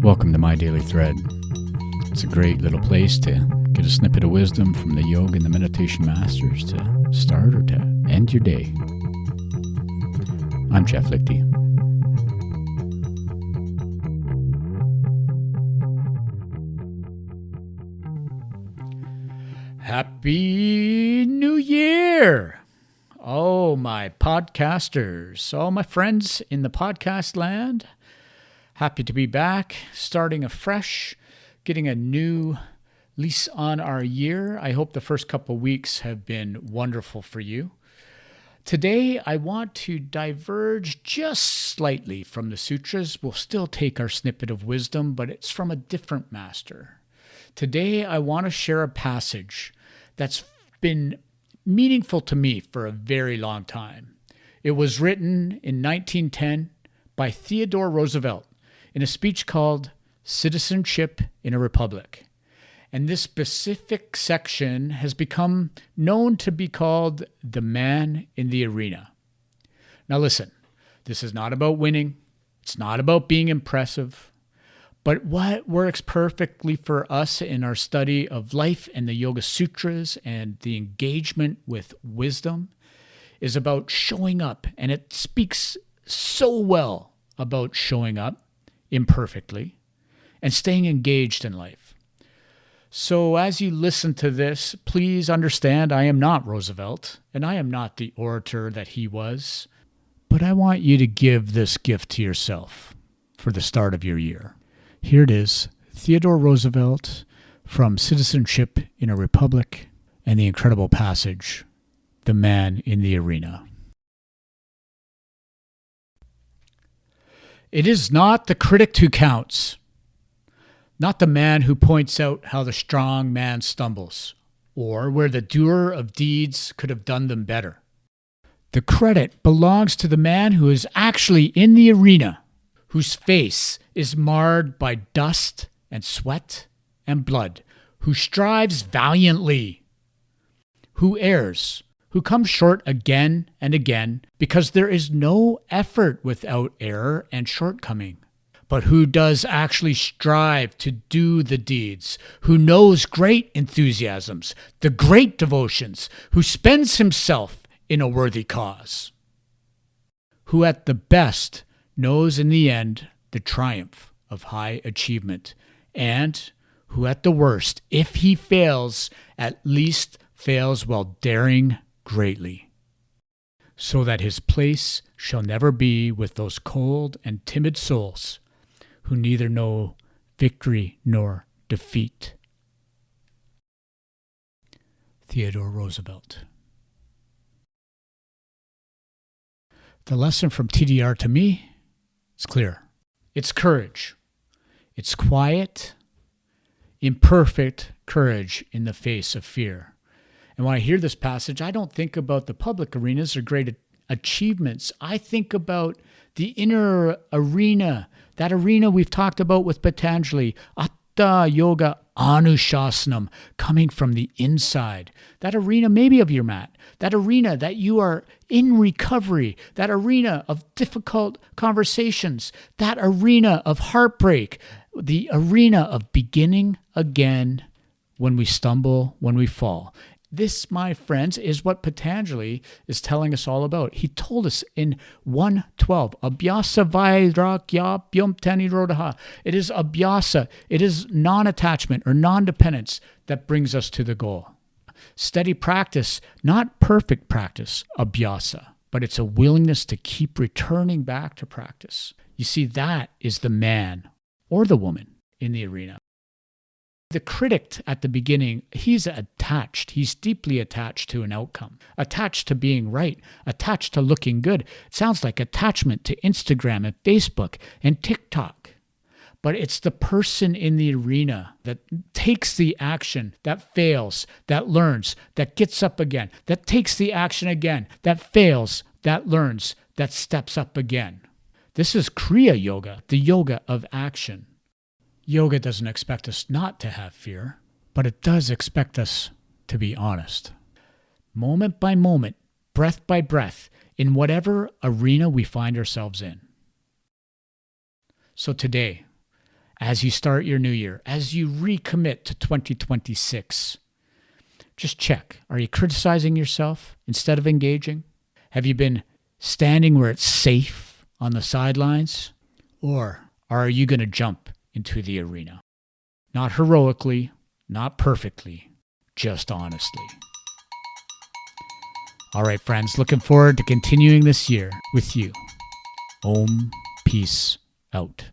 Welcome to My Daily Thread. It's a great little place to get a snippet of wisdom from the yoga and the meditation masters to start or to end your day. I'm Jeff Lichty. Happy New Year! Oh, my podcasters, all my friends in the podcast land. Happy to be back, starting afresh, getting a new lease on our year. I hope the first couple weeks have been wonderful for you. Today, I want to diverge just slightly from the sutras. We'll still take our snippet of wisdom, but it's from a different master. Today, I want to share a passage that's been meaningful to me for a very long time. It was written in 1910 by Theodore Roosevelt in a speech called Citizenship in a Republic. And this specific section has become known to be called the man in the arena. Now listen, this is not about winning. It's not about being impressive. But what works perfectly for us in our study of life and the Yoga Sutras and the engagement with wisdom is about showing up. And it speaks so well about showing up imperfectly and staying engaged in life. So as you listen to this, please understand I am not Roosevelt and I am not the orator that he was, but I want you to give this gift to yourself for the start of your year. Here it is, Theodore Roosevelt from Citizenship in a Republic and the incredible passage, The Man in the Arena. It is not the critic who counts, not the man who points out how the strong man stumbles, or where the doer of deeds could have done them better. The credit belongs to the man who is actually in the arena, whose face is marred by dust and sweat and blood, who strives valiantly, who errs, who comes short again and again, because there is no effort without error and shortcoming, but who does actually strive to do the deeds, who knows great enthusiasms, the great devotions, who spends himself in a worthy cause, who at the best knows in the end the triumph of high achievement, and who at the worst, if he fails, at least fails while daring greatly, so that his place shall never be with those cold and timid souls who neither know victory nor defeat. Theodore Roosevelt. The lesson from TDR to me is clear. It's courage. It's quiet, imperfect courage in the face of fear. And when I hear this passage, I don't think about the public arenas or great achievements. I think about the inner arena, that arena we've talked about with Patanjali, Atta Yoga Anushasanam, coming from the inside. That arena maybe of your mat, that arena that you are in recovery, that arena of difficult conversations, that arena of heartbreak, the arena of beginning again when we stumble, when we fall. This, my friends, is what Patanjali is telling us all about. He told us in 1:12, Abhyāsa Vairāgya Bhyumta Nirodha. It is Abhyāsa, it is non-attachment or non-dependence that brings us to the goal. Steady practice, not perfect practice, Abhyāsa, but it's a willingness to keep returning back to practice. You see, that is the man or the woman in the arena. The critic at the beginning, he's attached. He's deeply attached to an outcome, attached to being right, attached to looking good. It sounds like attachment to Instagram and Facebook and TikTok. But it's the person in the arena that takes the action, that fails, that learns, that gets up again, that takes the action again, that fails, that learns, that steps up again. This is Kriya Yoga, the yoga of action. Yoga doesn't expect us not to have fear, but it does expect us to be honest. Moment by moment, breath by breath, in whatever arena we find ourselves in. So today, as you start your new year, as you recommit to 2026, just check. Are you criticizing yourself instead of engaging? Have you been standing where it's safe on the sidelines? Or are you going to jump into the arena? Not heroically, not perfectly, just honestly. All right, friends, looking forward to continuing this year with you. Om, peace out.